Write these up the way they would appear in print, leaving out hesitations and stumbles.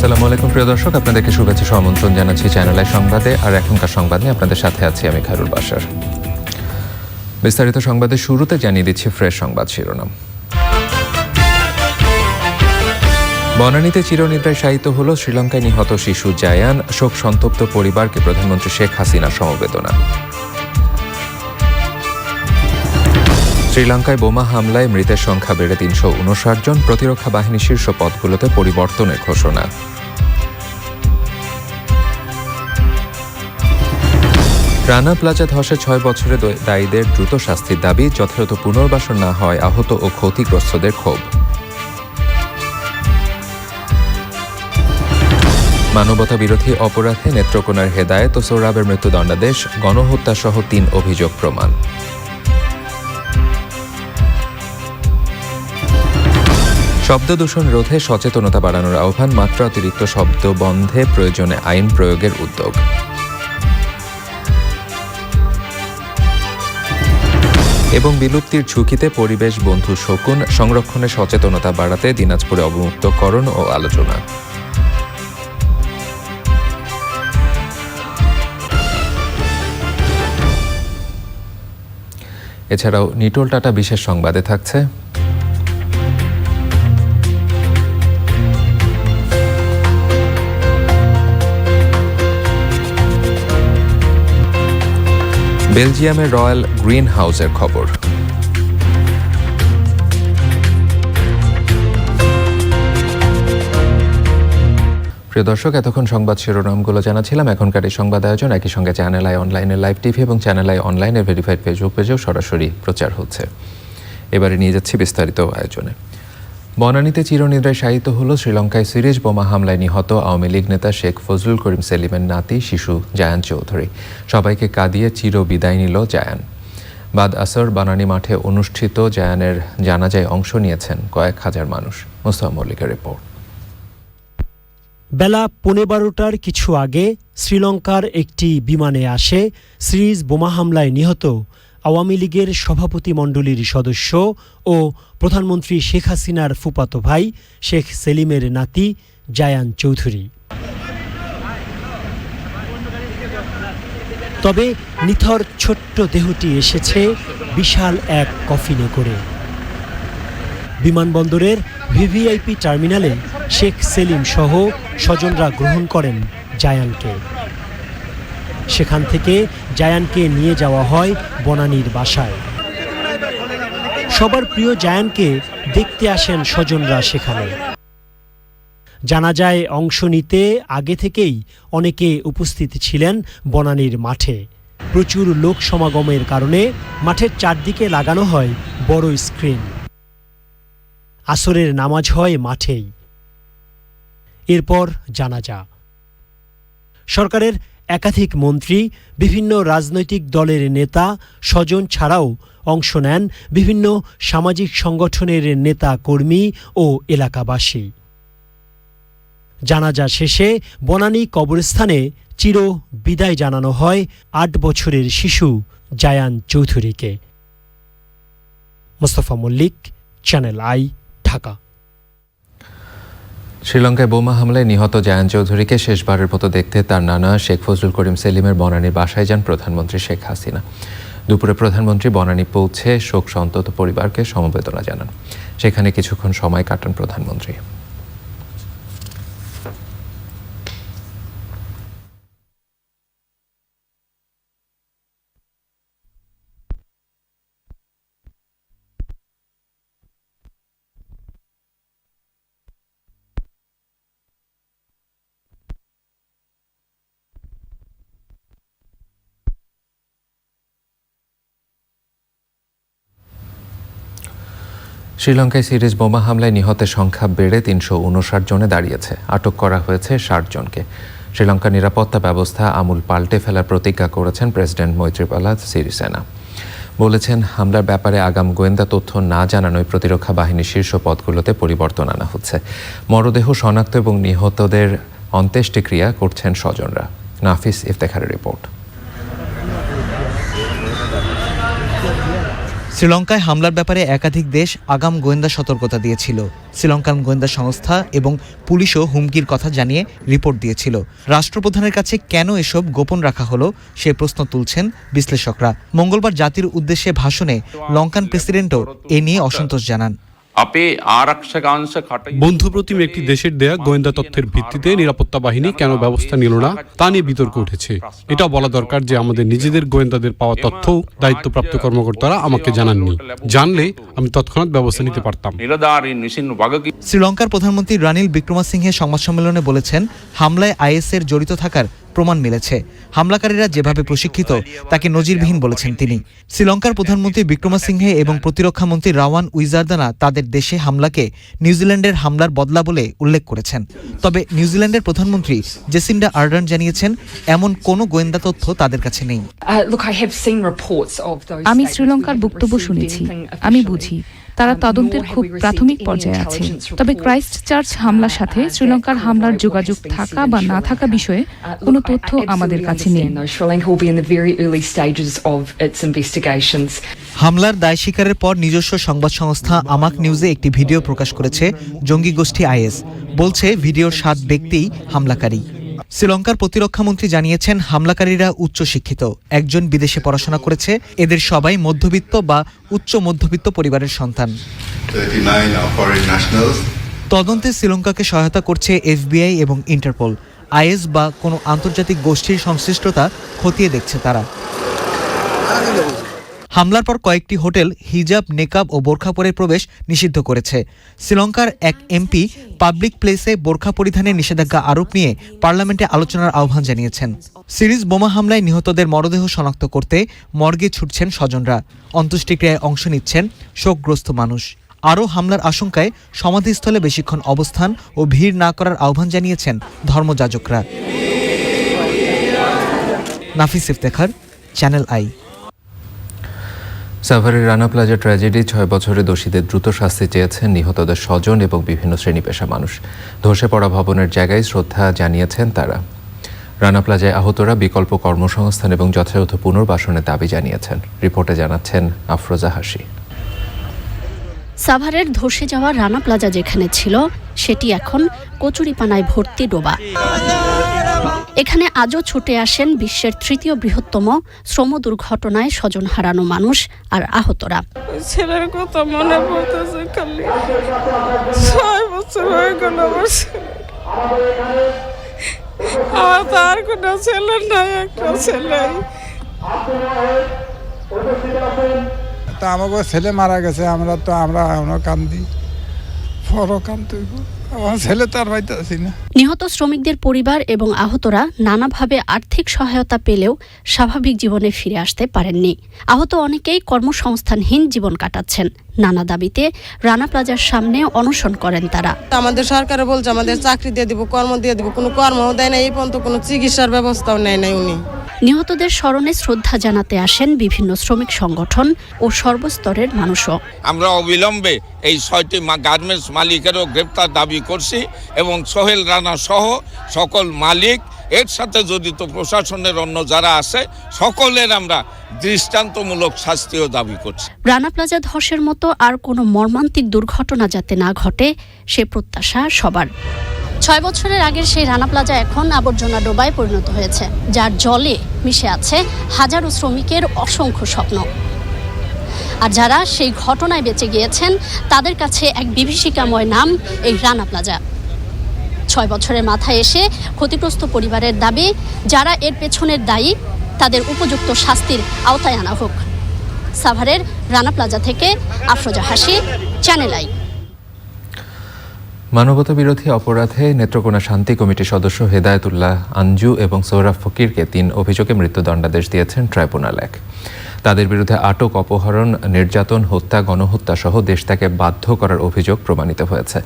আসসালামু আলাইকুম প্রিয় দর্শক, আপনাদেরকে শুভেচ্ছা আমন্ত্রণ জানাচ্ছি চ্যানেল আই সংবাদে। আর এখনকার সংবাদ নিয়ে আপনাদের সাথে আছি আমি খায়রুল বাশার। বিস্তারিত সংবাদের শুরুতে জানিয়ে দিচ্ছি ফ্রেশ সংবাদ শিরোনাম। বনানীতে চিরনিদ্রায় শায়িত হল শ্রীলঙ্কায় নিহত শিশু জায়ান। শোক সন্তপ্ত পরিবারকে প্রধানমন্ত্রী শেখ হাসিনার সমবেদনা। শ্রীলঙ্কায় বোমা হামলায় মৃতের সংখ্যা বেড়ে ৩৫৯ জন। প্রতিরক্ষা বাহিনীর শীর্ষ পদগুলোতে পরিবর্তনের ঘোষণা। রানা প্লাজা ধসে ৬ বছরের দায়ীদের দ্রুত শাস্তির দাবি। যথাযথ পুনর্বাসন না হয় আহত ও ক্ষতিগ্রস্তদের ক্ষোভ। মানবতা বিরোধী অপরাধে নেত্রকোনার হেদায়েত ও সোহরাবের মৃত্যুদণ্ডাদেশ। গণহত্যাসহ ৩ অভিযোগ প্রমাণ। শব্দ দূষণ রোধে সচেতনতা বাড়ানোর আহ্বান। মাত্রা অতিরিক্ত শব্দ বন্ধে প্রয়োজনে আইন প্রয়োগের উদ্যোগ। এবং বিলুপ্তির ঝুঁকিতে পরিবেশ বন্ধু শকুন সংরক্ষণে সচেতনতা বাড়াতে দিনাজপুরে অবমুক্তকরণ ও আলোচনা। এছাড়াও নিটোল টাটা বিশেষ সংবাদে থাকছে বেলজিয়ামের রয়্যাল গ্রিন হাউসের খবর। প্রিয় দর্শক, এতক্ষণ সংবাদ শিরোনামগুলো জানাছিলাম। এখনকার এই সংবাদ আয়োজন একই সঙ্গে চ্যানেল আই অনলাইনের লাইভ টিভি এবং চ্যানেল আই অনলাইনের ভেরিফাইড ফেসবুক পেজেও সরাসরি প্রচার হচ্ছে। এবারে নিয়ে যাচ্ছি বিস্তারিত আয়োজনে। বনানীতে চিরনিদ্রায় শায়িত হল শ্রীলঙ্কায় সিরিজ বোমা হামলায় নিহত আওয়ামী লীগ নেতা শেখ ফজলুল করিম সেলিমের নাতি শিশু জায়ান চৌধুরী। সবাইকে কাঁদিয়ে চির বিদায় নিল জায়ান। বাদ আসর বনানী মাঠে অনুষ্ঠিত জায়ানের জানাজায় অংশ নিয়েছেন কয়েক হাজার মানুষ। মোস্তফা মল্লিকের রিপোর্ট। বেলা 12:15টার কিছু আগে শ্রীলঙ্কার একটি বিমানে আসে সিরিজ বোমা হামলায় নিহত আওয়ামী লীগের সভাপতি মণ্ডলীর সদস্য ও প্রধানমন্ত্রী শেখ হাসিনার ফুফাতো ভাই শেখ সেলিমের নাতি জায়ান চৌধুরী। তবে নিথর ছোট্ট দেহটি এসেছে বিশাল এক কফিনে করে। বিমানবন্দরের ভিভিআইপি টার্মিনালে শেখ সেলিম সহ স্বজনরা গ্রহণ করেন জায়ানকে। সেখান থেকে জায়ানকে নিয়ে যাওয়া হয় বনানীর বাসায়। সবার প্রিয় জায়ানকে দেখতে আসেন স্বজনরা সেখানে। জানাজায় অংশ নিতে আগে থেকেই অনেকে উপস্থিত ছিলেন বনানীর মাঠে। প্রচুর লোক সমাগমের কারণে মাঠের চারদিকে লাগানো হয় বড় স্ক্রিন। আসরের নামাজ হয় মাঠেই। এরপর জানাজা। সরকারের একাধিক মন্ত্রী, বিভিন্ন রাজনৈতিক দলের নেতা, স্বজন ছাড়াও অংশ নেন বিভিন্ন সামাজিক সংগঠনের নেতা কর্মী ও এলাকাবাসী। জানাজা শেষে বনানী কবরস্থানে চির বিদায় জানানো হয় ৮ বছরের শিশু জায়ান চৌধুরীকে। Mostafa Mallik, channel I, Dhaka. শ্রীলঙ্কায় বোমা হামলায় নিহত জায়ান চৌধুরীকে শেষবারের মতো দেখতে তার নানা শেখ ফজলুল করিম সেলিমের বনানীর বাসায় যান প্রধানমন্ত্রী শেখ হাসিনা। দুপুরে প্রধানমন্ত্রী বনানী পৌঁছে শোক সন্তপ্ত পরিবারকে সমবেদনা জানান। সেখানে কিছুক্ষণ সময় কাটান প্রধানমন্ত্রী। শ্রীলঙ্কায় সিরিজ বোমা হামলায় নিহতের সংখ্যা বেড়ে ৩৫৯ জনে দাঁড়িয়েছে। আটক করা হয়েছে ৬০ জনকে। শ্রীলঙ্কার নিরাপত্তা ব্যবস্থা আমূল পাল্টে ফেলার প্রতিজ্ঞা করেছেন প্রেসিডেন্ট মৈত্রিপালা সিরিসেনা। বলেছেন, হামলার ব্যাপারে আগাম গোয়েন্দা তথ্য না জানানোয় প্রতিরক্ষা বাহিনীর শীর্ষ পদগুলোতে পরিবর্তন আনা হচ্ছে। মরদেহ শনাক্ত এবং নিহতদের অন্ত্যেষ্টিক্রিয়া করছেন স্বজনরা। নাফিস ইফতেখারের রিপোর্ট। শ্রীলঙ্কায় হামলার ব্যাপারে একাধিক দেশ আগাম গোয়েন্দা সতর্কতা দিয়েছিল। শ্রীলঙ্কান গোয়েন্দা সংস্থা এবং পুলিশও হুমকির কথা জানিয়ে রিপোর্ট দিয়েছিল। রাষ্ট্রপ্রধানের কাছে কেন এসব গোপন রাখা হলো সে প্রশ্ন তুলছেন বিশ্লেষকরা। মঙ্গলবার জাতির উদ্দেশ্যে ভাষণে লঙ্কান প্রেসিডেন্টও এ নিয়ে অসন্তোষ জানান। বন্ধুপ্রতিম একটি দেশের দেয়া গোয়েন্দা তথ্যের ভিত্তিতে নিরাপত্তা বাহিনী কেন ব্যবস্থা নিল না তা নিয়ে বিতর্ক উঠেছে। এটাও বলা দরকার যে আমাদের নিজেদের গোয়েন্দাদের পাওয়া তথ্য দায়িত্বপ্রাপ্ত কর্মকর্তারা আমাকে জানাননি। জানলে আমি তৎক্ষণাৎ ব্যবস্থা নিতে পারতাম। শ্রীলঙ্কার প্রধানমন্ত্রী রানিল বিক্রমাসিংহে সংবাদ সম্মেলনে বলেছেন, হামলায় আইএসের জড়িত থাকার প্রমাণ মিলেছে। হামলাকারীরা যেভাবে প্রশিক্ষিত তাকে নজিরবিহীন বলেছেন তিনি। শ্রীলঙ্কার প্রধানমন্ত্রী বিক্রমাসিংহে এবং প্রতিরক্ষা মন্ত্রী রাওয়ান উইজারদানা তাদের দেশে হামলাকে নিউজিল্যান্ডের হামলার বদলা বলে উল্লেখ করেছেন। তবে নিউজিল্যান্ডের প্রধানমন্ত্রী জেসিন্ডা আর্ডার্ন জানিয়েছেন এমন কোনো গোয়েন্দা তথ্য তাদের কাছে নেই। আমি শ্রীলঙ্কার বক্তব্য শুনেছি, আমি বুঝি তারা তদন্তের খুব প্রাথমিক পর্যায়ে আছে। তবে ক্রাইস্ট চার্চ হামলার সাথে শ্রীলঙ্কার হামলার যোগাযোগ থাকা বা না থাকা বিষয়ে কোনো তথ্য আমাদের কাছে নেই। হামলার দায় স্বীকারের পর নিজস্ব সংবাদ সংস্থা আমাক নিউজে একটি ভিডিও প্রকাশ করেছে জঙ্গি গোষ্ঠী আইএস। বলছে ভিডিওর 7 ব্যক্তিই হামলাকারী। শ্রীলঙ্কার প্রতিরক্ষামন্ত্রী জানিয়েছেন হামলাকারীরা উচ্চশিক্ষিত, একজন বিদেশে পড়াশোনা করেছে। এদের সবাই মধ্যবিত্ত বা উচ্চ মধ্যবিত্ত পরিবারের সন্তান। তদন্তে শ্রীলঙ্কাকে সহায়তা করছে এফবিআই এবং ইন্টারপোল। আইএস বা কোনো আন্তর্জাতিক গোষ্ঠীর সংশ্লিষ্টতা খতিয়ে দেখছে তারা। হামলার পর কয়েকটি হোটেল হিজাব, নেকাব ও বোরখা পরে প্রবেশ নিষিদ্ধ করেছে। শ্রীলঙ্কার এক এমপি পাবলিক প্লেসে বোরখা পরিধানের নিষেধাজ্ঞা আরোপ নিয়ে পার্লামেন্টে আলোচনার আহ্বান জানিয়েছেন। সিরিজ বোমা হামলায় নিহতদের মরদেহ শনাক্ত করতে মর্গে ছুটছেন স্বজনরা। অন্ত্যেষ্টিক্রিয়ায় অংশ নিচ্ছেন শোকগ্রস্ত মানুষ। আরও হামলার আশঙ্কায় সমাধিস্থলে বেশিক্ষণ অবস্থান ও ভিড় না করার আহ্বান জানিয়েছেন ধর্মযাজকরা। নাফিস ইফতেখার, চ্যানেল আই। সাভারের রানা প্লাজা ট্র্যাজেডি 6 বছরে দোষীদের দ্রুত শাস্তি চেয়েছেন নিহতদের স্বজন এবং বিভিন্ন শ্রেণী পেশা মানুষ। ধসে পড়া ভবনের জায়গায় শ্রদ্ধা জানিয়েছেন তারা। রানা প্লাজায় আহতরা বিকল্প কর্মসংস্থান এবং যথাযথ পুনর্বাসনের দাবি জানিয়েছেন। রিপোর্টে জানাচ্ছেন আফরোজা হাসি। সাভারের ধসে যাওয়া রানা প্লাজা যেখানে ছিল সেটি এখন কচুরিপানায় ভর্তি ডোবা। এখানে আজও ছুটে আসেন বিশ্বের 3য় বৃহত্তম শ্রম দুর্ঘটনায় স্বজন হারানো মানুষ আর আহতরা। ছেলের কথা মনে পড়তেছে, খালি 6 বছর হয়ে গেল আমার তো আর কোনো ছেলে নাই, একটা ছেলে। তা আমাকে ছেলে মারা গেছে, আমরা এখনো কান্দি, বড় কান্দি, আমার ছেলে তো আর পাইতেছি না। নিহত শ্রমিকদের পরিবার এবং আহতরা নানাভাবে আর্থিক সহায়তা পেলেও স্বাভাবিক জীবনে ফিরে আসতে পারেননি। আহত অনেকেই কর্মসংস্থানহীন জীবন কাটাচ্ছেন। নানা দাবিতে রানা প্লাজার সামনে অনশন করেন তারা। আমাদের সরকারে বলছে আমাদের চাকরি দিয়ে দিব, কর্ম দিয়ে দিব, কোনো কর্মও দেয় না, এই পর্যন্ত কোনো চিকিৎসার ব্যবস্থাও নেয় নাই উনি। নিহতদের স্মরণে শ্রদ্ধা জানাতে আসেন বিভিন্ন শ্রমিক সংগঠন ও সর্বস্তরের মানুষও। আমরা অবিলম্বে এই 6টি গার্মেন্টস মালিকেরও গ্রেপ্তার দাবি করছি এবং সোহেল রানা সহ সকল মালিক, এর সাথে জড়িত প্রশাসনের অন্য যারা আছে সকলের আমরা দৃষ্টান্তমূলক শাস্তিও দাবি করছি। রানা প্লাজা ধসের মতো আর কোনো মর্মান্তিক দুর্ঘটনা যাতে না ঘটে সে প্রত্যাশা সবার। 6 বছরের আগের সেই রানা প্লাজা এখন আবর্জনা ডোবায় পরিণত হয়েছে, যার জলে মিশে আছে হাজারো শ্রমিকের অসংখ্য স্বপ্ন। আর যারা সেই ঘটনায় বেঁচে গিয়েছেন তাদের কাছে এক বিভীষিকাময় নাম এই রানা প্লাজা। 6 বছরের মাথায় এসে ক্ষতিগ্রস্ত পরিবারের দাবি, যারা এর পেছনের দায়ী তাদের উপযুক্ত শাস্তির আওতায় আনা হোক। সাভারের রানা প্লাজা থেকে আফরোজা হাসি, চ্যানেল আই। মানবতা বিরোধী অপরাধে নেত্রকোনা শান্তি কমিটির সদস্য হেদায়েতুল্লাহ আঞ্জু এবং সৌরভ ফকিরকে 3 অভিযোগে মৃত্যুদণ্ডাদেশ দিয়েছেন ট্রাইব্যুনাল 1। তাদের বিরুদ্ধে আটক, অপহরণ, নির্যাতন, হত্যা, গণহত্যা সহ দেশ ত্যাগে বাধ্য করার অভিযোগ প্রমাণিত হয়েছে।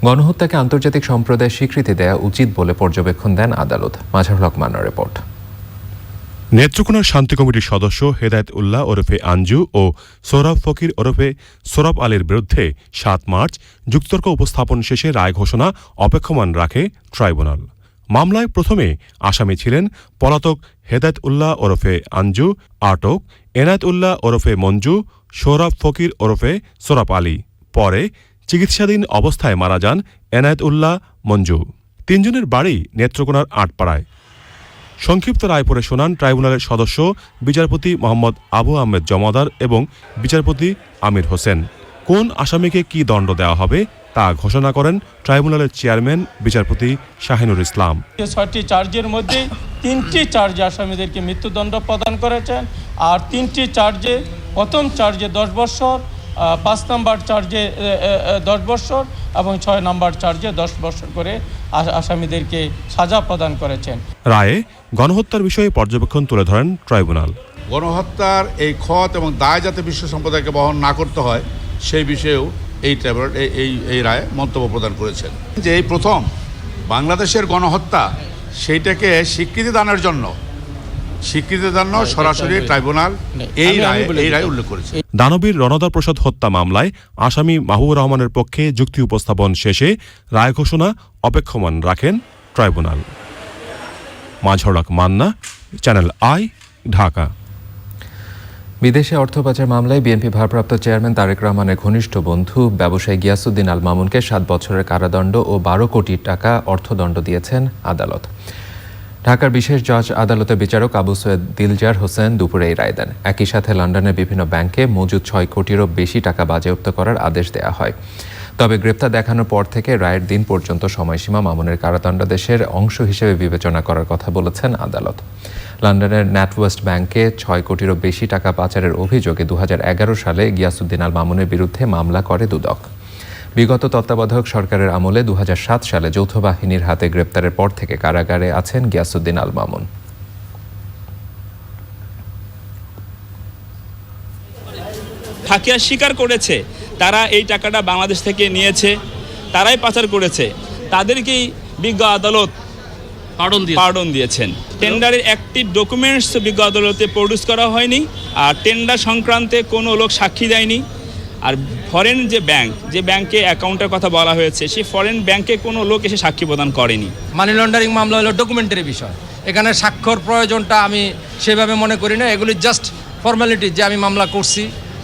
গণহত্যাকে আন্তর্জাতিক সম্প্রদায় স্বীকৃতি দেওয়া উচিত বলে পর্যবেক্ষণ দেন আদালত। মাঝারুল হক মান্নার রিপোর্ট। নেত্রকোনার শান্তি কমিটির সদস্য হেদায়েত উল্লাহ ওরফে আঞ্জু ও সৌরভ ফকির ওরফে সৌরভ আলীর বিরুদ্ধে 7 মার্চ যুক্ততর্ক উপস্থাপন শেষে রায় ঘোষণা অপেক্ষমান রাখে ট্রাইব্যুনাল। মামলায় প্রথমে আসামি ছিলেন পলাতক হেদায়েত উল্লাহ ওরফে আঞ্জু, আটক এনায়েত উল্লাহ ওরফে মঞ্জু, সৌরভ ফকির ওরফে সোরাব আলী। পরে চিকিৎসাধীন অবস্থায় মারা যান এনায়েত উল্লাহ মঞ্জু। তিনজনের বাড়ি নেত্রকোনার আটপাড়ায়। সংক্ষিপ্ত রায় পড়ে শোনান ট্রাইব্যুনালের সদস্য বিচারপতি মোহাম্মদ আবু আহমেদ জমাদার এবং বিচারপতি আমির হোসেন। কোন আসামিকে কি দণ্ড দেওয়া হবে তা ঘোষণা করেন ট্রাইব্যুনালের চেয়ারম্যান বিচারপতি শাহিনুর ইসলাম। ৬টি চার্জের মধ্যে 3টি চার্জে আসামিদেরকে মৃত্যুদণ্ড প্রদান করেছেন, আর 3টি চার্জে প্রথম চার্জে 10 বছর, 5 নম্বর চার্জে 10 বছর এবং 6 নম্বর চার্জে 10 বছর করে আসামিদেরকে সাজা প্রদান করেছেন। রায়ে গণহত্যার বিষয়ে পর্যবেক্ষণ তুলে ধরেন ট্রাইব্যুনাল। গণহত্যার এই ক্ষত এবং দায় যাতে বিশ্ব সম্প্রদায়কে বহন না করতে হয় সেই বিষয়েও এই ট্রাইব্যুনাল এই রায়ে মন্তব্য প্রদান করেছেন যে এই প্রথম বাংলাদেশের গণহত্যা সেইটাকে স্বীকৃতি দানের জন্য সরাসরি ট্রাইব্যুনাল এই রায় উল্লেখ করেছে। দানবীর রণদা প্রসাদ হত্যা মামলায় আসামি মাহবুবুর রহমানের পক্ষে যুক্তি উপস্থাপন শেষে রায় ঘোষণা অপেক্ষমান রাখেন tribunal. Mazharul Haque Manna, channel I, Dhaka. বিদেশে অর্থ পাচার মামলায় বিএনপি ভারপ্রাপ্ত চেয়ারম্যান তারেক রহমানের ঘনিষ্ঠ বন্ধু ব্যবসায়ী গিয়াসউদ্দিন আল মামুনকে 7 বছরের কারাদণ্ড ও 12 কোটি টাকা অর্থদণ্ড দিয়েছেন আদালত। ঢাকার বিশেষ জজ আদালতের বিচারক আবু সৈয়দ দিলজার হোসেন দুপুরে এই রায় দেন। একই সাথে লন্ডনের বিভিন্ন ব্যাংকে মজুদ 6 কোটিরও বেশি টাকা বাজেয়াপ্ত করার আদেশ দেওয়া হয়। তবে গ্রেপ্তার দেখানোর পর থেকে রায়ের দিন পর্যন্ত সময়সীমা মামুনের কারাদণ্ডাদেশের অংশ হিসেবে বিবেচনা করার কথা বলেছেন আদালত। লন্ডনের ন্যাটওয়েস্ট ব্যাংকে 6 কোটিরও বেশি টাকা পাচারের অভিযোগে 2011 সালে গিয়াসউদ্দিন আল মামুনের বিরুদ্ধে মামলা করে দুদক। বিগত তত্ত্বাবধায়ক সরকারের আমলে 2007 সালে যৌথ বাহিনীর হাতে গ্রেপ্তারের পর থেকে কারাগারে আছেন গিয়াসউদ্দিন আল মামুন। থাকিয়া স্বীকার করেছে তারা এই টাকাটা বাংলাদেশ থেকে নিয়েছে, তারাই পাচার করেছে, তাদেরকেই বিজ্ঞ আদালত পার্ডন দিয়েছেন। টেন্ডারের একটি ডকুমেন্টস বিজ্ঞ আদালতে প্রডিউস করা হয়নি, আর টেন্ডার সংক্রান্তে কোনো লোক সাক্ষী দেয়নি। আর ফরেন যে ব্যাংকে অ্যাকাউন্টের কথা বলা হয়েছে, সেই ফরেন ব্যাংকে কোনো লোক এসে সাক্ষী প্রদান করেনি। মানি লন্ডারিং মামলা হলো ডকুমেন্টারি বিষয়, এখানে স্বাক্ষর প্রয়োজনটা আমি সেভাবে মনে করি না। এগুলি জাস্ট ফর্মালিটি যে আমি মামলা করছি,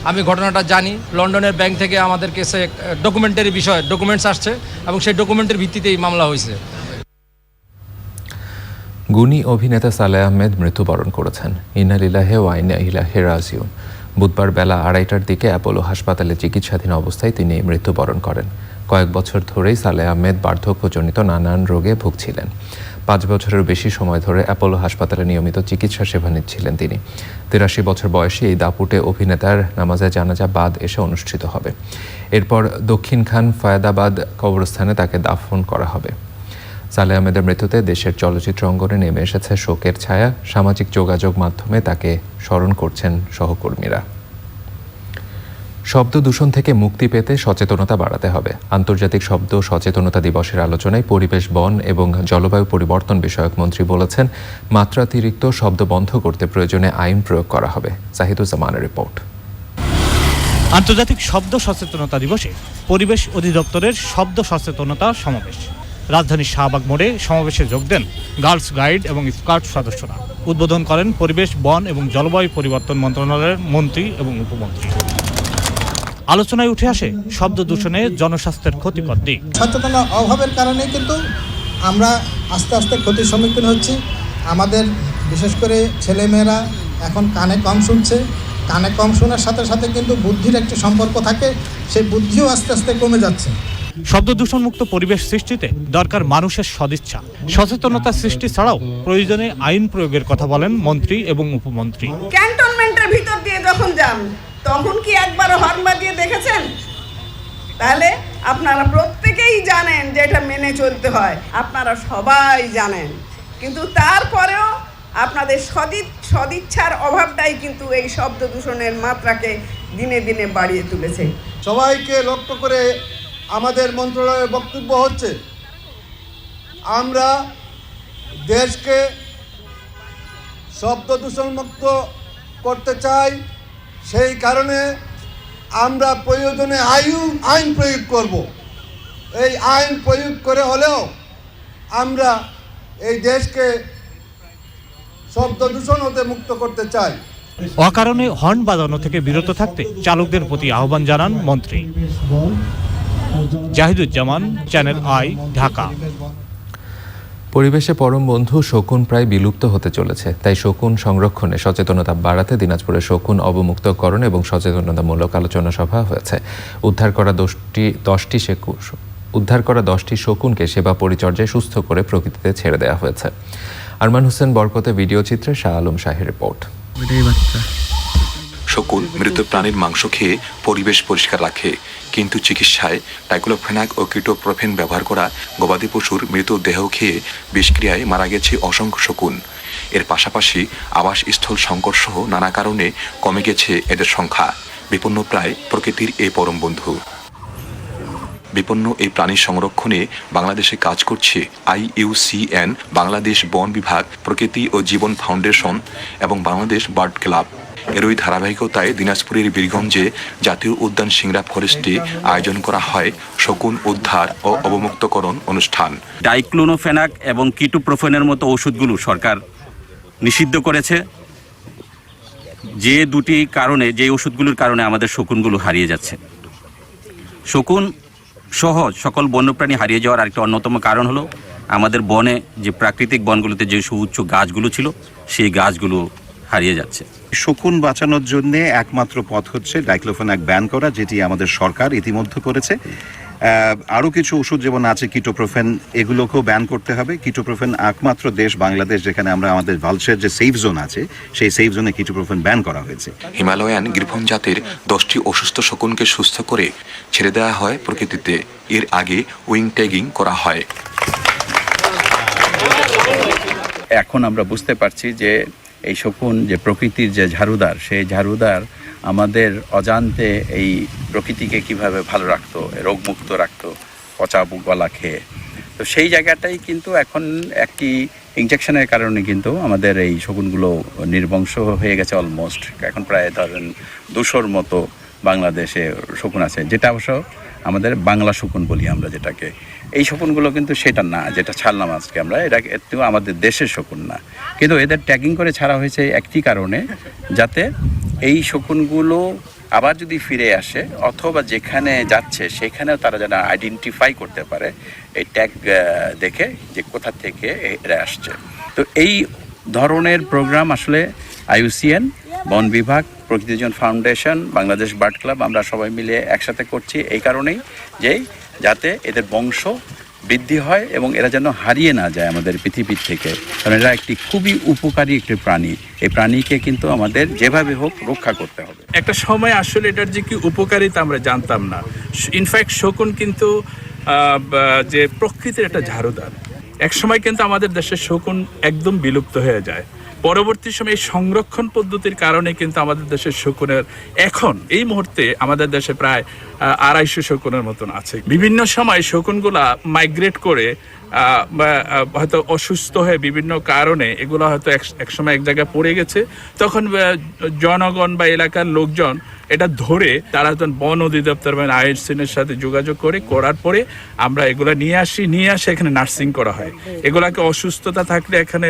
আমি ঘটনাটা জানি। লন্ডনের ব্যাংক থেকে আমাদের কাছে ডকুমেন্টারি বিষয় ডকুমেন্টস আসছে এবং সেই ডকুমেন্টের ভিত্তিতেই মামলা হয়েছে। গুণী অভিনেতা সালেহ আহমেদ মৃত্যুবরণ করেছেন। ইন্না লিল্লাহি ওয়া ইন্না ইলাইহি রাজিউন। বুধবার বেলা 2:30টার দিকে অ্যাপোলো হাসপাতালে চিকিৎসাধীন অবস্থায় তিনি মৃত্যুবরণ করেন। কয়েক বছর ধরেই সালেহ আহমেদ বার্ধক্যজনিত নানান রোগে ভুগছিলেন। 5 বছরের বেশি সময় ধরে অ্যাপোলো হাসপাতালে নিয়মিত চিকিৎসা সেবা নিচ্ছিলেন তিনি। 83 বছর বয়সী এই দাপুটে অভিনেতার নামাজে জানাজা বাদ এসে অনুষ্ঠিত হবে। এরপর দক্ষিণ খান ফয়াদাবাদ কবরস্থানে তাকে দাফন করা হবে। সালেহ আহমেদের মৃত্যুতে দেশের চলচ্চিত্র অঙ্গনে নেমে এসেছে শোকের ছায়া। সামাজিক যোগাযোগ মাধ্যমে তাকে স্মরণ করছেন সহকর্মীরা। শব্দ দূষণ থেকে মুক্তি পেতে সচেতনতা বাড়াতে হবে। আন্তর্জাতিক শব্দ সচেতনতা দিবসের আলোচনায় পরিবেশ, বন এবং জলবায়ু পরিবর্তন বিষয়ক মন্ত্রী বলেছেন, মাত্রাতিরিক্ত শব্দ বন্ধ করতে প্রয়োজনে আইন প্রয়োগ করা হবে। জাহিদুজ্জামানের রিপোর্ট। আন্তর্জাতিক শব্দ সচেতনতা দিবসে পরিবেশ অধিদপ্তরের শব্দ সচেতনতা সমাবেশ। রাজধানীর শাহবাগ মোড়ে সমাবেশে যোগ দেন গার্লস গাইড এবং স্কাউট সদস্যরা। উদ্বোধন করেন পরিবেশ, বন এবং জলবায়ু পরিবর্তন মন্ত্রণালয়ের মন্ত্রী এবং উপমন্ত্রী। আলোচনায় উঠে আসে শব্দ দূষণে জনস্বাস্থ্যের ক্ষতিকর দিক। সচেতনতার অভাবের কারণে কিন্তু আমরা আস্তে আস্তে ক্ষতির সম্মুখীন হচ্ছি। আমাদের বিশেষ করে ছেলেমেয়েরা এখন কানে কম শুনছে। কানে কম শোনার সাথে সাথে কিন্তু বুদ্ধির একটি সম্পর্ক থাকে, সেই বুদ্ধিও আস্তে আস্তে কমে যাচ্ছে। শব্দ দূষণমুক্ত পরিবেশ সৃষ্টিতে দরকার মানুষের সদিচ্ছা। সচেতনতা সৃষ্টি ছাড়াও প্রয়োজনে আইন প্রয়োগের কথা বলেন মন্ত্রী এবং উপমন্ত্রী। ক্যান্টনমেন্টের ভিতর দিয়ে যখন যান তখন কি একবার হর্ন বাজিয়ে দেখেছেন? তাহলে আপনারা প্রত্যেকেই জানেন যে এটা মেনে চলতে হয়, আপনারা সবাই জানেন, কিন্তু তারপরেও আপনাদের সদিচ্ছার অভাবটাই কিন্তু এই শব্দ দূষণের মাত্রাকে দিনে দিনে বাড়িয়ে তুলেছে। সবাইকে লক্ষ্য করে আমাদের মন্ত্রণালয়ের বক্তব্য হচ্ছে, আমরা দেশকে শব্দ দূষণমুক্ত করতে চাই। সেই কারণে আমরা প্রয়োজনে আইন প্রয়োগ করব। এই আইন প্রয়োগ করে হলেও আমরা এই দেশকে শব্দ দূষণ হতে মুক্ত করতে চাই। অকারণে হর্ন বাজানো থেকে বিরত থাকতে চালকদের প্রতি আহ্বান জানান মন্ত্রী। Zahiduzzaman, channel I, Dhaka. পরিবেশে পরম বন্ধু শকুন প্রায় বিলুপ্ত হতে চলেছে, তাই শকুন সংরক্ষণে সচেতনতা বাড়াতে দিনাজপুরে শকুন অবমুক্তকরণ এবং সচেতনতামূলক আলোচনা সভা হয়েছে। উদ্ধার করা 10টি শকুনকে সেবা পরিচর্যায় সুস্থ করে প্রকৃতিতে ছেড়ে দেওয়া হয়েছে। আরমান হোসেন বরকতে ভিডিও চিত্রে শাহ আলম শাহের রিপোর্ট। শকুন মৃত প্রাণীর মাংস খেয়ে পরিবেশ পরিষ্কার রাখে, কিন্তু চিকিৎসায় ডাইক্লোফেনাক ও কিটোপ্রোফেন ব্যবহার করা গবাদি পশুর মৃত দেহ খেয়ে বিষক্রিয়ায় মারা গেছে অসংখ্য শকুন। এর পাশাপাশি আবাসস্থল সংকট সহ নানা কারণে কমে গেছে এদের সংখ্যা। বিপন্ন প্রায় প্রকৃতির এই পরম বন্ধু। বিপন্ন এই প্রাণী সংরক্ষণে বাংলাদেশে কাজ করছে IUCN, বাংলাদেশ বন বিভাগ, প্রকৃতি ও জীবন ফাউন্ডেশন এবং বাংলাদেশ বার্ড ক্লাব। এরই ধারাবাহিকতায় দিনাজপুরের বীরগঞ্জে জাতীয় উদ্যান সিংড়া ফরেস্টে আয়োজন করা হয় শকুন উদ্ধার ও অবমুক্তকরণ অনুষ্ঠান। ডাইক্লোনোফেনাক এবং কিটোপ্রোফেনের মতো ওষুধগুলো সরকার নিষিদ্ধ করেছে। যে দুটি কারণে, যে ওষুধগুলোর কারণে আমাদের শকুনগুলো হারিয়ে যাচ্ছে। শকুন সহ সকল বন্যপ্রাণী হারিয়ে যাওয়ার আরেকটা অন্যতম কারণ হলো আমাদের বনে যে প্রাকৃতিক বনগুলোতে যে সুউচ্চ গাছগুলো ছিল, সেই গাছগুলো হারিয়ে যাচ্ছে। শকুন বাঁচানোর জন্য একমাত্র পথ হচ্ছে ডাইক্লোফেনাক ব্যান করা, যেটি আমাদের সরকার ইতিমধ্যে করেছে। আরও কিছু ওষুধ যেমন আছে কিটোপ্রোফেন, এগুলোকেও ব্যান করতে হবে। কিটোপ্রোফেন একমাত্র দেশ বাংলাদেশ যেখানে আমরা আমাদের ভালসের যে সেফ জোন আছে, সেই সেফ জোনে কিটোপ্রোফেন ব্যান করা হয়েছে। হিমালয়ান গ্রিফন জাতের 10টি অসুস্থ শকুনকে সুস্থ করে ছেড়ে দেওয়া হয় প্রকৃতিতে। এর আগে উইং ট্যাগিং করা হয়। এখন আমরা বুঝতে পারছি যে এই শকুন যে প্রকৃতির যে ঝাড়ুদার, সেই ঝাড়ুদার আমাদের অজান্তে এই প্রকৃতিকে কিভাবে ভালো রাখতো, রোগমুক্ত রাখতো পচা গলা খেয়ে। তো সেই জায়গাটাই কিন্তু এখন একটি ইনজেকশনের কারণে কিন্তু আমাদের এই শকুনগুলো নির্বংশ হয়ে গেছে অলমোস্ট। এখন প্রায় ধরেন 200-র মতো বাংলাদেশে শকুন আছে, যেটা অবশ্য আমাদের বাংলা শকুন বলি আমরা যেটাকে। এই শকুনগুলো কিন্তু সেটা না, যেটা ছাড়লাম আজকে আমরা, এটা একটু আমাদের দেশের শকুন না। কিন্তু এদের ট্যাগিং করে ছাড়া হয়েছে একটি কারণে, যাতে এই শকুনগুলো আবার যদি ফিরে আসে অথবা যেখানে যাচ্ছে সেখানেও তারা যেন আইডেন্টিফাই করতে পারে এই ট্যাগ দেখে যে কোথা থেকে এরা আসছে। তো এই ধরনের প্রোগ্রাম আসলে IUCN, বন বিভাগ, প্রকৃতি জীবন ফাউন্ডেশন, বাংলাদেশ বার্ড ক্লাব আমরা সবাই মিলে একসাথে করছি এই কারণেই যে যাতে এদের বংশ বৃদ্ধি হয় এবং এরা যেন হারিয়ে না যায় আমাদের পৃথিবীর থেকে। কারণ এরা একটি খুবই উপকারী একটি প্রাণী। এই প্রাণীকে কিন্তু আমাদের যেভাবে হোক রক্ষা করতে হবে। একটা সময় আসলে এটার যে কি উপকারিতা আমরা জানতাম না। ইনফ্যাক্ট শকুন কিন্তু যে প্রকৃতির একটা ঝাড়ুদার। এক সময় কিন্তু আমাদের দেশের শকুন একদম বিলুপ্ত হয়ে যায়। পরবর্তী সময়ে সংরক্ষণ পদ্ধতির কারণে কিন্তু আমাদের দেশের শকুনের এখন এই মুহূর্তে আমাদের দেশে প্রায় 250 শকুনের মতন আছে। বিভিন্ন সময় শকুনগুলা মাইগ্রেট করে হয়তো অসুস্থ হয়ে বিভিন্ন কারণে এগুলো হয়তো এক সময় এক জায়গায় পড়ে গেছে। তখন জনগণ বা এলাকার লোকজন এটা ধরে তারা বন অধিদপ্তর বা IUCN-এর সাথে যোগাযোগ করার পরে আমরা এগুলো নিয়ে আসে এখানে নার্সিং করা হয়। এগুলাকে অসুস্থতা থাকলে এখানে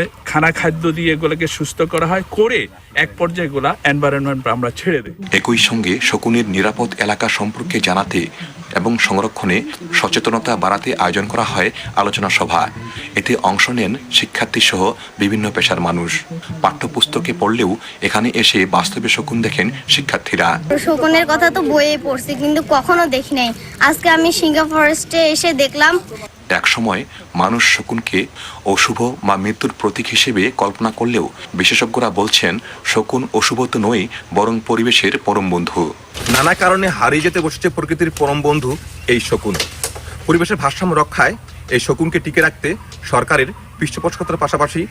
খাদ্য দিয়ে এগুলোকে সুস্থ করা হয়, করে এক পর্যায়ে এগুলা এনভায়রনমেন্ট আমরা ছেড়ে দিই। একই সঙ্গে শকুনের নিরাপদ এলাকা সম্পর্কে জানাতে এবং সংরক্ষণে সচেতনতা বাড়াতে আয়োজন করা হয় আলোচনা সভা। এতে অংশ নেন শিক্ষার্থী সহ বিভিন্ন পেশার মানুষ। পাঠ্যপুস্তকে পড়লেও এখানে এসে বাস্তবে শকুন দেখেন শিক্ষার্থীরা। শকুনের কথা তো বইয়ে পড়ছি, কিন্তু কখনো দেখি নাই। আজকে আমি সিংড়া ফরেস্টে এসে দেখলাম। এক সময় মানুষ শকুনকে অশুভ বা মৃত্যুর প্রতীক হিসেবে কল্পনা করলেও বিশেষজ্ঞরা বলছেন শকুন অশুভ তো নয়, বরং পরিবেশের পরম বন্ধু। নানা কারণে হারিয়ে যেতে বসেছে প্রকৃতির পরম বন্ধু এই শকুন। পরিবেশের ভারসাম্য রক্ষায় এই শকুনকে টিকে রাখতে সরকারের পৃষ্ঠপোষকতার পাশাপাশি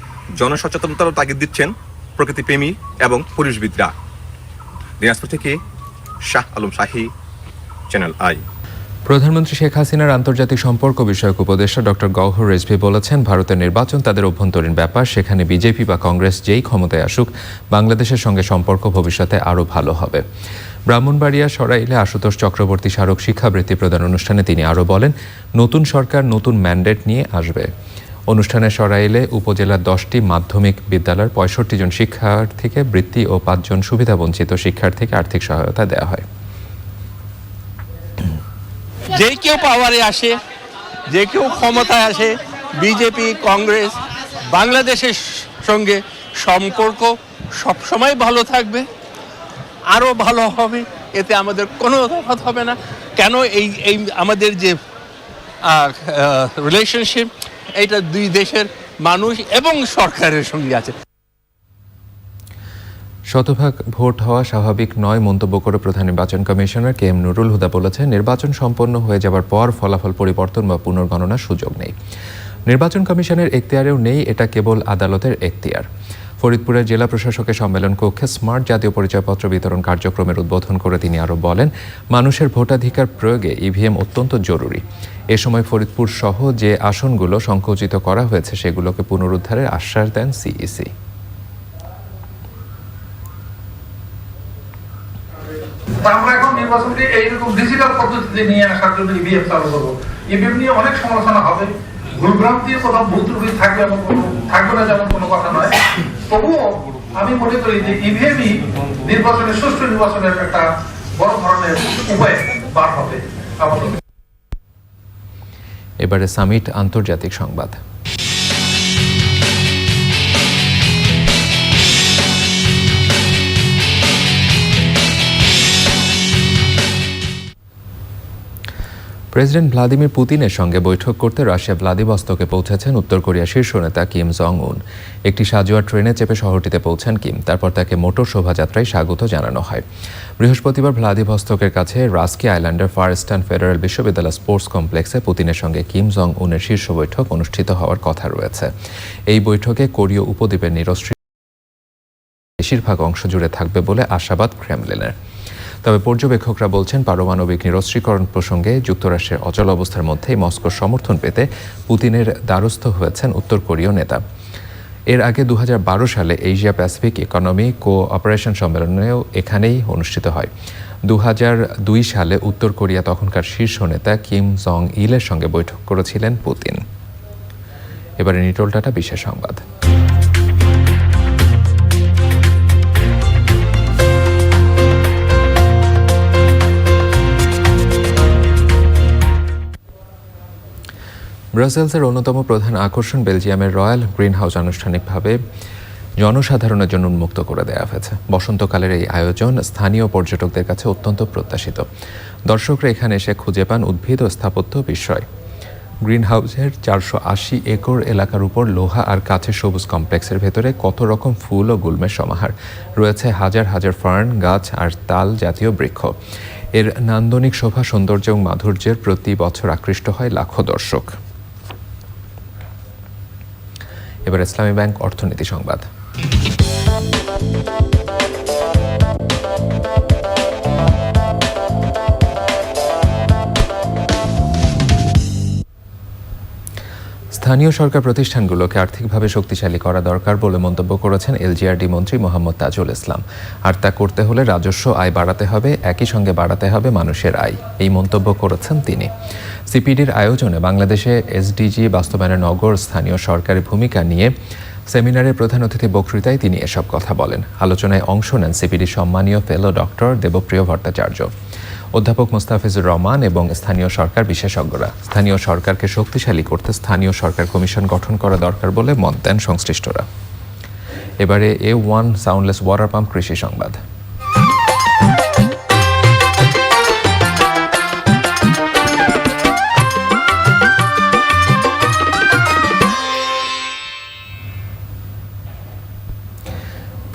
জনসচেতনতারও তাগিদ দিচ্ছেন প্রকৃতিপ্রেমী এবং পরিবেশবিদরা। দিনাজপুর থেকে শাহ আলম শাহী, চ্যানেল আই। প্রধানমন্ত্রী শেখ হাসিনার আন্তর্জাতিক সম্পর্ক বিষয়ক উপদেষ্টা ডক্টর গওহর রিজভী বলেছেন, ভারতের নির্বাচন তাদের অভ্যন্তরীণ ব্যাপার। সেখানে বিজেপি বা কংগ্রেস যেই ক্ষমতায় আসুক, বাংলাদেশের সঙ্গে সম্পর্ক ভবিষ্যতে আরও ভালো হবে। ব্রাহ্মণবাড়িয়া সরাইলে আশুতোষ চক্রবর্তী স্মারক শিক্ষাবৃত্তি প্রদান অনুষ্ঠানে তিনি আরও বলেন, নতুন সরকার নতুন ম্যান্ডেট নিয়ে আসবে। অনুষ্ঠানে সরাইলে উপজেলার 10টি মাধ্যমিক বিদ্যালয়ের 65 জন শিক্ষার্থীকে বৃত্তি ও 5 জন সুবিধাবঞ্চিত শিক্ষার্থীকে আর্থিক সহায়তা দেওয়া হয়। যে কেউ পাওয়ারে আসে, যে কেউ ক্ষমতায় আসে, বিজেপি, কংগ্রেস, বাংলাদেশের সঙ্গে সম্পর্ক সবসময় ভালো থাকবে, আরও ভালো হবে, এতে আমাদের কোনো তফাৎ হবে না। কেন এই আমাদের যে রিলেশনশিপ, এটা দুই দেশের মানুষ এবং সরকারের সঙ্গে আছে। শতভাগ ভোট হওয়া স্বাভাবিক নয় মন্তব্য করে প্রধান নির্বাচন commissioner K M Nurul Huda বলেছেন, নির্বাচন সম্পন্ন হয়ে যাবার পর ফলাফল পরিবর্তন বা পুনর্গণনার সুযোগ নেই। নির্বাচন কমিশনের এখতিয়ারেও নেই, এটা কেবল আদালতের এখতিয়ার। ফরিদপুরের জেলা প্রশাসকের সম্মেলন কক্ষে স্মার্ট জাতীয় পরিচয়পত্র বিতরণ কার্যক্রমের উদ্বোধন করে তিনি আরও বলেন, মানুষের ভোটাধিকার প্রয়োগে ইভিএম অত্যন্ত জরুরি। এ সময় ফরিদপুর সহ যে আসনগুলো সংকুচিত করা হয়েছে সেগুলোকে পুনরুদ্ধারের আশ্বাস দেন সিইসি। আমরা এখন নির্বাচনকে এইরকম ডিজিটাল পদ্ধতিতে নিয়ে আসার জন্য ইভিএম চালু করবো। ইভিএম নিয়ে অনেক সমালোচনা হবে, ভুলভ্রান্তি কোথাও ভুল ত্রুটি থাকবে না, যেমন কোনো কথা নয়। তবুও আমি মনে করি যে ইভিএমই নির্বাচনের সুষ্ঠু নির্বাচনের একটা বড় ধরনের উপায় বার হবে। এবারে সামিট আন্তর্জাতিক সংবাদ। প্রেসিডেন্ট ভ্লাদিমির পুতিনের সঙ্গে বৈঠক করতে রাশিয়া ভ্লাদিভস্তকে পৌঁছেছেন উত্তর কোরিয়ার শীর্ষ নেতা কিম জং উন। একটি সাজোয়া ট্রেনে চেপে শহরটিতে পৌঁছান কিম, তারপর তাকে মোটর শোভাযাত্রায় স্বাগত জানানো হয়। বৃহস্পতিবার ভ্লাদিভস্তকের কাছে রাস্কি আইল্যান্ডের ফার ইস্টার্ন ফেডারেল বিশ্ববিদ্যালয় স্পোর্টস কমপ্লেক্সে পুতিনের সঙ্গে কিম জং উনের শীর্ষ বৈঠক অনুষ্ঠিত হওয়ার কথা রয়েছে। এই বৈঠকে কোরীয় উপদ্বীপের নিরস্ত্রীকরণ বেশিরভাগ অংশ জুড়ে থাকবে বলে আশাবাদ ক্রেমলিনের। তবে পর্যবেক্ষকরা বলছেন, পারমাণবিক নিরস্ত্রীকরণ প্রসঙ্গে যুক্তরাষ্ট্রের অচল অবস্থার মধ্যেই মস্কোর সমর্থন পেতে পুতিনের দ্বারস্থ হয়েছেন উত্তর কোরীয় নেতা। এর আগে 2012 সালে এশিয়া প্যাসিফিক ইকোনমি কোঅপারেশন সম্মেলনেও এখানেই অনুষ্ঠিত হয়। 2002 সালে উত্তর কোরিয়া তখনকার শীর্ষ নেতা কিম জং ইলের সঙ্গে বৈঠক করেছিলেন পুতিন। এবারে নিটোলটাটা বিশেষ সংবাদ। ব্রাসেলসের অন্যতম প্রধান আকর্ষণ বেলজিয়ামের রয়্যাল গ্রিন হাউস আনুষ্ঠানিকভাবে জনসাধারণের জন্য উন্মুক্ত করে দেওয়া হয়েছে। বসন্তকালের এই আয়োজন স্থানীয় পর্যটকদের কাছে অত্যন্ত প্রত্যাশিত। দর্শকরা এখানে এসে খুঁজে পান উদ্ভিদ ও স্থাপত্য বিস্ময়। গ্রিন হাউসের 480 একর এলাকার উপর লোহা আর কাঠের সবুজ কমপ্লেক্সের ভেতরে কত রকম ফুল ও গুল্মের সমাহার। রয়েছে হাজার হাজার ফার্ন গাছ আর তাল জাতীয় বৃক্ষ। এর নান্দনিক শোভা, সৌন্দর্য এবং মাধুর্যের প্রতি বছর আকৃষ্ট হয় লাখো দর্শক। এবার ইসলামী ব্যাংক অর্থনীতি সংবাদ। স্থানীয় সরকার প্রতিষ্ঠানগুলোকে আর্থিকভাবে শক্তিশালী করা দরকার বলে মন্তব্য করেছেন এলজিআরডি মন্ত্রী মোহাম্মদ তাজুল ইসলাম। আর তা করতে হলে রাজস্ব আয় বাড়াতে হবে, একই সঙ্গে বাড়াতে হবে মানুষের আয়, এই মন্তব্য করেছেন তিনি। সিপিডির আয়োজনে বাংলাদেশে এসডিজি বাস্তবায়নের নগর স্থানীয় সরকারের ভূমিকা নিয়ে সেমিনারের প্রধান অতিথি বক্তৃতায় তিনি এসব কথা বলেন। আলোচনায় অংশ নেন সিপিডি সম্মানীয় ফেলো ডক্টর দেবপ্রিয় ভট্টাচার্য, অধ্যাপক মোস্তাফিজুর রহমান এবং স্থানীয় সরকার বিশেষজ্ঞরা। স্থানীয় সরকারকে শক্তিশালী করতে স্থানীয় সরকার কমিশন গঠন করা দরকার বলে মত দেন সংশ্লিষ্টরা। এবারে A1 সাউন্ডলেস ওয়াটার পাম্প কৃষি সংবাদ।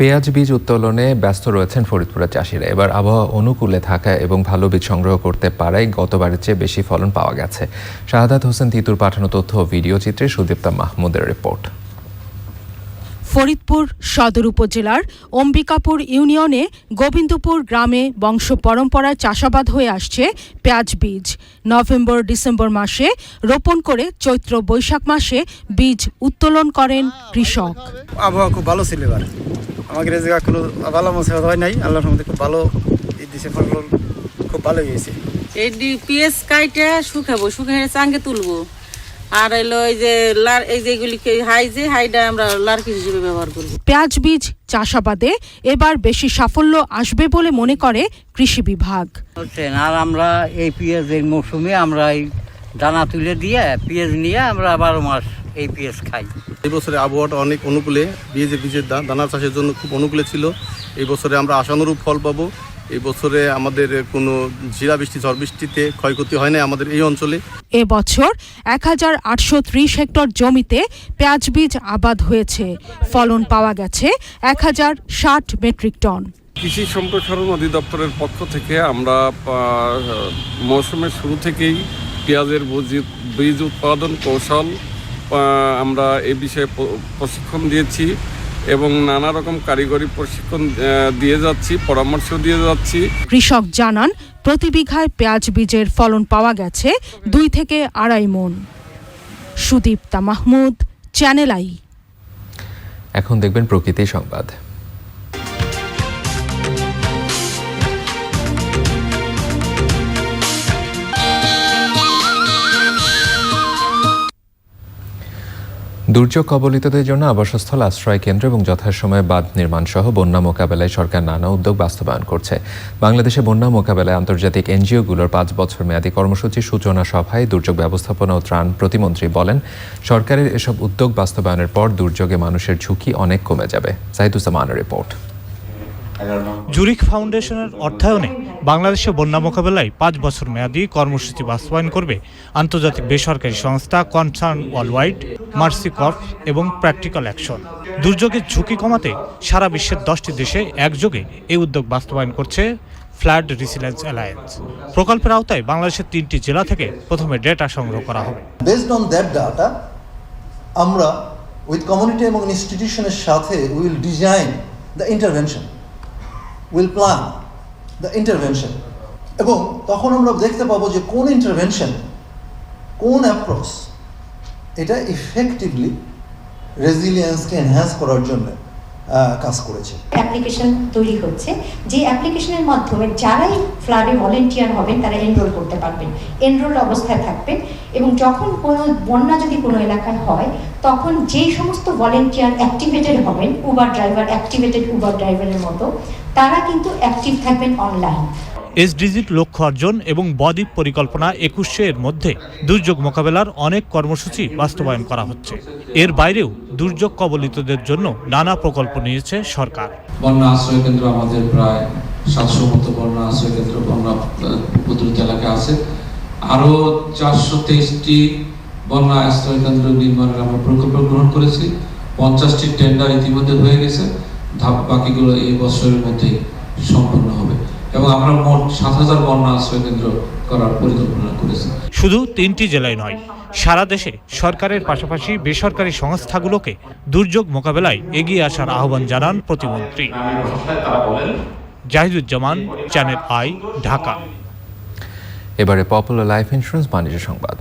পেঁয়াজ বীজ উত্তোলনে ব্যস্ত রয়েছেন ফরিদপুরের চাষিরা। এবার আবহাওয়া অনুকূলে থাকা এবং ভালো বীজ সংগ্রহ করতে পারায় গতবারের চেয়ে বেশি ফলন পাওয়া গেছে। শাহাদাত হোসেন তিতুর পাঠানো তথ্য ও ভিডিও চিত্রে সুদীপ্তা মাহমুদের রিপোর্ট। ফরিদপুর সদর উপজেলার অম্বিকাপুর ইউনিয়নে গোবিন্দপুর গ্রামে বংশ পরম্পরায় চাষাবাদ হয়ে আসছে পেঁয়াজ বীজ। নভেম্বর ডিসেম্বর মাসে রোপণ করে চৈত্র বৈশাখ মাসে বীজ উত্তোলন করেন কৃষক। আবহাওয়া খুব ভালো ছিল, এবার আমাদের এই জায়গা কোনো ভালো মশা হয় নাই, আল্লাহর রহমতে খুব ভালো দিছে, ফলন খুব ভালো হয়েছে। এই পেঁয়াজ কাইটা শুকাবো, শুকিয়ে চাঙ্গে তুলবো, আর হলো এই যেগুলিকে হাইটা আমরা লার্কি হিসেবে ব্যবহার করব। পেঁয়াজ বীজ চাষাবাদে এবার বেশি সাফল্য আসবে বলে মনে করে কৃষি বিভাগ। আর আমরা এই পেঁয়াজের মৌসুমে আমরা এই দানা তুলে দিয়ে পেঁয়াজ নিয়ে আমরা 12 মাস এই পেঁয়াজ খাই। এই বছরে আবহাওয়াটা অনেক অনুকূলে, বীজের দানা চাষের জন্য খুব অনুকূলে ছিল। এই বছরে আমরা আশানুরূপ ফল পাবো। এই বছরে আমাদের কোনো ঝড় বৃষ্টিতে ক্ষয়ক্ষতি হয় না আমাদের এই অঞ্চলে। এবছর 1830 হেক্টর জমিতে পেঁয়াজ বীজ আবাদ হয়েছে। ফলন পাওয়া গেছে 1060 মেট্রিক টন। কৃষি সম্প্রসারণ অধিদপ্তরের পক্ষ থেকে আমরা মৌসুমের শুরু থেকেই পেঁয়াজের বীজ উৎপাদন কৌশল আমরা এ বিষয়ে প্রশিক্ষণ দিয়েছি এবং নানা রকম কারিগরি প্রশিক্ষণ দিয়ে যাচ্ছি, পরামর্শ দিয়ে যাচ্ছি। কৃষক জানান প্রতি বিঘায় পেঁয়াজ বীজের ফলন পাওয়া গেছে 2 থেকে 2.5 মণ। Sudipta Mahmud, Channel I. এখন দেখবেন প্রকৃতি সংবাদ। দুর্যোগ কবলিতদের জন্য আবাসস্থল, আশ্রয় কেন্দ্র এবং যথাসময়ে বাঁধ নির্মাণ সহ বন্যা মোকাবেলায় সরকার নানা উদ্যোগ বাস্তবায়ন করছে। বাংলাদেশে বন্যা মোকাবেলায় আন্তর্জাতিক এনজিওগুলোর 5 বছর মেয়াদী কর্মসূচি সূচনা সভায় দুর্যোগ ব্যবস্থাপনা ও ত্রাণ প্রতিমন্ত্রী বলেন, সরকারের এসব উদ্যোগ বাস্তবায়নের পর দুর্যোগে মানুষের ঝুঁকি অনেক কমে যাবে। সাইদুজ্জামানের রিপোর্ট। জুরিক ফাউন্ডেশনের অর্থায়নে বাংলাদেশে বন্যা মোকাবেলায় 5 বছর মেয়াদী কর্মসূচি বাস্তবায়ন করবে আন্তর্জাতিক বেসরকারি সংস্থা কনসার্ন ওয়ার্ল্ডওয়াইড, মার্সি কর্পস এবং প্র্যাকটিক্যাল অ্যাকশন। দুর্যোগের ঝুঁকি কমাতে সারা বিশ্বের 10টি দেশে একযোগে এই উদ্যোগ বাস্তবায়ন করছে ফ্লাড রেসিলিয়েন্স অ্যালায়েন্স। প্রকল্পের আওতায় বাংলাদেশের 3টি জেলা থেকে প্রথমে ডেটা সংগ্রহ করা হবে। বেসড অন দ্যাট ডাটা আমরা উইথ কমিউনিটি এবং ইনস্টিটিউশনের সাথে will design the intervention, will plan the intervention, এবং তখন আমরা দেখতে পাবো যে কোন ইন্টারভেনশন, কোন অ্যাপ্রোচ এটা ইফেক্টিভলি রেজিলিয়েন্সকে এনহ্যান্স করার জন্য কাজ করেছে। অ্যাপ্লিকেশন তৈরি হচ্ছে, যে অ্যাপ্লিকেশনের মাধ্যমে যারাই ফ্লাডে ভলেন্টিয়ার হবেন তারা এনরোল করতে পারবেন, এনরোল অবস্থায় থাকবেন, এবং যখন কোনো বন্যা যদি কোনো এলাকায় হয় তখন যেই সমস্ত ভলেন্টিয়ার অ্যাক্টিভেটেড হবেন, অ্যাক্টিভেটেড উবার ড্রাইভারের মতো, তারা কিন্তু অ্যাক্টিভ থাকবেন অনলাইন। এসডিজির লক্ষ্য অর্জন এবং বদ্বীপ পরিকল্পনা 2100 এর মধ্যে দুর্যোগ মোকাবেলার অনেক কর্মসূচি বাস্তবায়ন করা হচ্ছে। এর বাইরেও দুর্যোগ কবলিতদের জন্য নানা প্রকল্প নিয়েছে সরকার। বন্যা আশ্রয় কেন্দ্র আমাদের প্রায় 700 মতো বন্যা আশ্রয় কেন্দ্র বন্যা উপদ্রুত এলাকায় আছে। আরও 423টি বন্যা আশ্রয় কেন্দ্র নির্মাণের আমরা প্রকল্প গ্রহণ করেছি। 50টি টেন্ডার ইতিমধ্যে হয়ে গেছে, বাকিগুলো এই বছরের মধ্যে সম্পন্ন হবে এবং আমরা মোট 7000 বন্যা আশ্রয় কেন্দ্র করার পরিকল্পনা করেছি। শুধু 3টি জেলায় নয়, সারা দেশে সরকারের পাশাপাশি বেসরকারি সংস্থাগুলোকে দুর্যোগ মোকাবেলায় এগিয়ে আসার আহ্বান জানান প্রতিমন্ত্রী। Zahiduzzaman, channel I, Dhaka. এবারে পপুলার লাইফ ইন্স্যুরেন্স বাণিজ্য সংবাদ।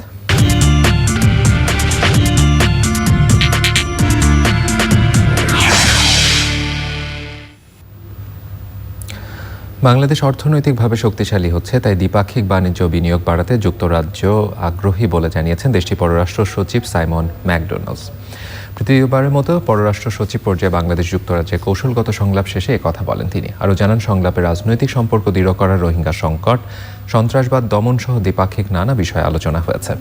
বাংলাদেশ অর্থনৈতিকভাবে শক্তিশালী হচ্ছে, তাই দ্বিপাক্ষিক বাণিজ্য বিনিয়োগ বাড়াতে যুক্তরাজ্য আগ্রহী বলে জানিয়েছেন দেশটির পররাষ্ট্র সচিব সাইমন ম্যাকডোনাল্ডস। তৃতীয়বারের মতো পররাষ্ট্র সচিব পর্যায়ে বাংলাদেশ যুক্তরাজ্যের কৌশলগত সংলাপ শেষে একথা বলেন তিনি। আরও জানান, সংলাপে রাজনৈতিক সম্পর্ক দৃঢ় করা, রোহিঙ্গা সংকট, সন্ত্রাসবাদ দমন সহ দ্বিপাক্ষিক নানা বিষয়ে আলোচনা হয়েছে।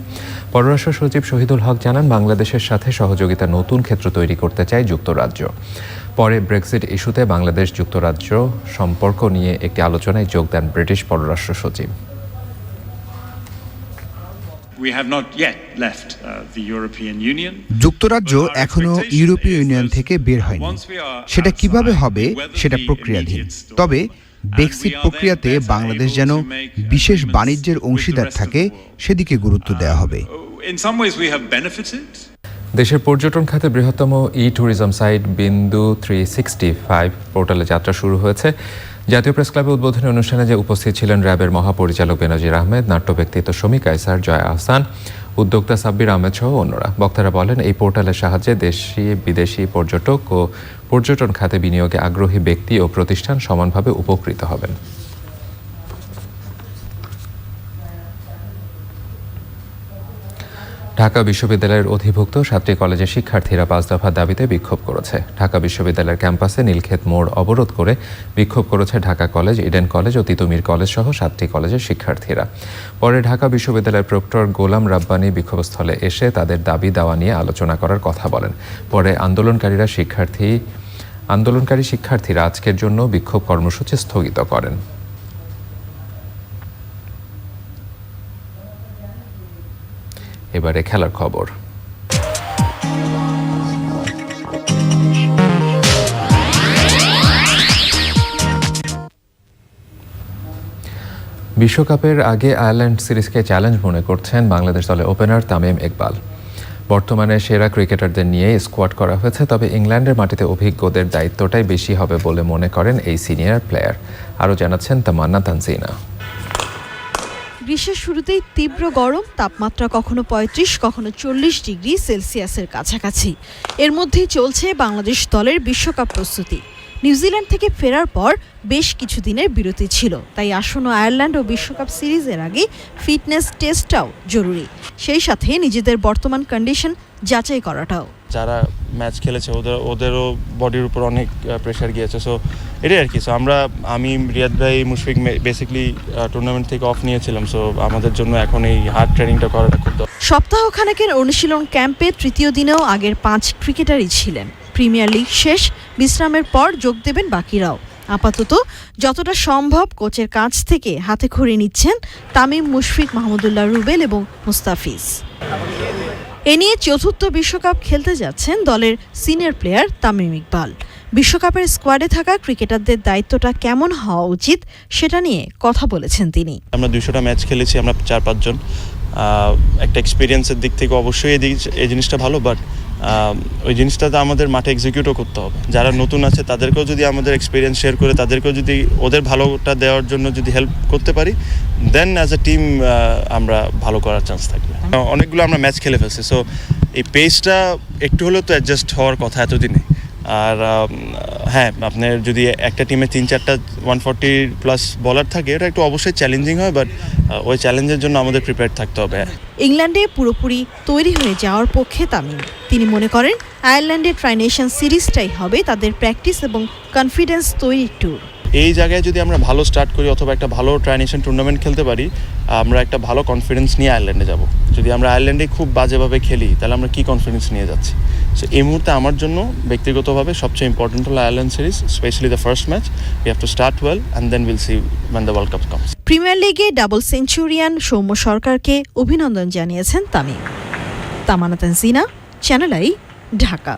পররাষ্ট্র সচিব শহীদুল হক জানান, বাংলাদেশের সাথে সহযোগিতার নতুন ক্ষেত্র তৈরি করতে চায় যুক্তরাজ্য। পরে ব্রেক্সিট ইস্যুতে বাংলাদেশ যুক্তরাজ্য সম্পর্ক নিয়ে একটি আলোচনায় যোগ দেন ব্রিটিশ পররাষ্ট্র সচিব। যুক্তরাজ্য এখনো ইউরোপীয় ইউনিয়ন থেকে বের হয়নি। সেটা কিভাবে হবে সেটা প্রক্রিয়াধীন। তবে ব্রেক্সিট প্রক্রিয়াতে বাংলাদেশ যেন বিশেষ বাণিজ্যের অংশীদার থাকে সেদিকে গুরুত্ব দেওয়া হবে। দেশের পর্যটন খাতে বৃহত্তম ট্যুরিজম সাইট বিন্দু 365 পোর্টালে যাত্রা শুরু হয়েছে। জাতীয় প্রেস ক্লাবে উদ্বোধনী অনুষ্ঠানে যে উপস্থিত ছিলেন র্যাবের মহাপরিচালক বেনজির আহমেদ, নাট্য ব্যক্তিত্ব শমী কায়সার, জয়া আহসান, উদ্যোক্তা সাব্বির আহমেদ সহ অন্যরা। বক্তারা বলেন, এই পোর্টালের সাহায্যে দেশি বিদেশি পর্যটক ও পর্যটন খাতে বিনিয়োগে আগ্রহী ব্যক্তি ও প্রতিষ্ঠান সমানভাবে উপকৃত হবেন। ঢাকা বিশ্ববিদ্যালয়ের অধিভুক্ত 7টি কলেজের শিক্ষার্থীরা 5 দফা দাবিতে বিক্ষোভ করেছে। ঢাকা বিশ্ববিদ্যালয়ের ক্যাম্পাসে নীলক্ষেত মোড় অবরোধ করে বিক্ষোভ করেছে ঢাকা কলেজ, ইডেন কলেজ ও তিতুমির কলেজ সহ 7টি কলেজের শিক্ষার্থীরা। পরে ঢাকা বিশ্ববিদ্যালয়ের প্রক্টর গোলাম রাব্বানী বিক্ষোভস্থলে এসে তাদের দাবি দাওয়া নিয়ে আলোচনা করার কথা বলেন। পরে আন্দোলনকারী শিক্ষার্থীরা আজকের জন্য বিক্ষোভ কর্মসূচি স্থগিত করেন। এবারে খেলার খবর। বিশ্বকাপের আগে আয়ারল্যান্ড সিরিজকে চ্যালেঞ্জ মনে করছেন বাংলাদেশ দলের ওপেনার তামিম ইকবাল। বর্তমানে সেরা ক্রিকেটারদের নিয়ে স্কোয়াড করা হয়েছে, তবে ইংল্যান্ডের মাটিতে অভিজ্ঞদের দায়িত্বটাই বেশি হবে বলে মনে করেন এই সিনিয়র প্লেয়ার। আরও জানাচ্ছেন তামান্না তানজিনা। গ্রীষ্মের শুরুতেই তীব্র গরম, তাপমাত্রা কখনো 35 কখনো 40 ডিগ্রি সেলসিয়াসের কাছাকাছি। এর মধ্যেই চলছে বাংলাদেশ দলের বিশ্বকাপ প্রস্তুতি। নিউজিল্যান্ড থেকে ফেরার পর বেশ কিছুদিনের বিরতি ছিল, তাই আসন্ন আয়ারল্যান্ড ও বিশ্বকাপ সিরিজের আগে ফিটনেস টেস্টটাও জরুরি, সেই সাথে নিজেদের বর্তমান কন্ডিশন যাচাই করাটাও। যারা ম্যাচ খেলেছে ওদেরও বডির উপর অনেক প্রেশার গিয়েছে, সো এটাই আর কি। সো আমি রিয়াদ ভাই, মুশফিক বেসিক্যালি টুর্নামেন্ট থেকে অফ নিয়েছিলাম, সো আমাদের জন্য এখন এই হার্ড ট্রেনিংটা করাটা খুব দরকার। সপ্তাহখানেকের অনুশীলন ক্যাম্পে তৃতীয় দিনেও আগের 5 ক্রিকেটারই ছিলেন। প্রিমিয়ার লিগ শেষ, বিশ্রামের পর যোগ দেবেন বাকিরাও। আপাতত যতটা সম্ভব কোচের কাছ থেকে হাতে খড়ি নিচ্ছেন তামিম, মুশফিক, মাহমুদুল্লাহ রুবেল এবং মুস্তাফিজ। এ নিয়ে চতুর্থ বিশ্বকাপ খেলতে যাচ্ছেন দলের সিনিয়র প্লেয়ার তামিম ইকবাল। বিশ্বকাপের স্কোয়াডে থাকা ক্রিকেটারদের দায়িত্বটা কেমন হওয়া উচিত সেটা নিয়ে কথা বলেছেন তিনি। আমরা 200টা ম্যাচ খেলেছি, আমরা 4-5 জন। একটা এক্সপিরিয়েন্সের দিক থেকে অবশ্যই এই জিনিসটা ভালো, বাট ওই জিনিসটাতে আমাদের মাঠে এক্সিকিউটও করতে হবে। যারা নতুন আছে তাদেরকেও যদি আমাদের এক্সপিরিয়েন্স শেয়ার করে তাদেরকেও যদি ওদের ভালোটা দেওয়ার জন্য যদি হেল্প করতে পারি, দেন অ্যাজ এ টিম আমরা ভালো করার চান্স থাকবে। অনেকগুলো আমরা ম্যাচ খেলে ফেলছি, সো এই পেসটা একটু হলেও তো অ্যাডজাস্ট হওয়ার কথা এতদিনে। আর হ্যাঁ, আপনার যদি একটা টিমে 3-4টা 140+ বলার থাকে, এটা একটু অবশ্যই চ্যালেঞ্জিং হয়, বাট ওই চ্যালেঞ্জের জন্য আমাদের প্রিপেয়ার থাকতে হবে। ইংল্যান্ডে পুরোপুরি তৈরি হয়ে যাওয়ার পক্ষে তামিম। তিনি মনে করেন আয়ারল্যান্ডের ট্রাইনেশন সিরিজটাই হবে তাদের প্র্যাকটিস এবং কনফিডেন্স তৈরির ট্যুর। এই জায়গায় যদি আমরা ভালো স্টার্ট করি অথবা একটা ভালো ট্রাইনেশন টুর্নামেন্ট খেলতে পারি, আমরা একটা ভালো কনফিডেন্স নিয়ে আয়ারল্যান্ডে যাব। যদি আমরা আয়ারল্যান্ডে খুব বাজেভাবে খেলি, তাহলে আমরা কি কনফিডেন্স নিয়ে যাচ্ছি? সো এই মুহূর্তে আমার জন্য ব্যক্তিগতভাবে সবচেয়ে ইম্পর্টেন্ট হলো Ireland series, specially the first match. We have to start well and then will see when the World Cup comes. Premier লিগে ডাবল সেঞ্চুরিয়ান সৌম্য সরকারকে অভিনন্দন জানিয়েছেন তামিম। Tamanna Tanzina, channel I, Dhaka.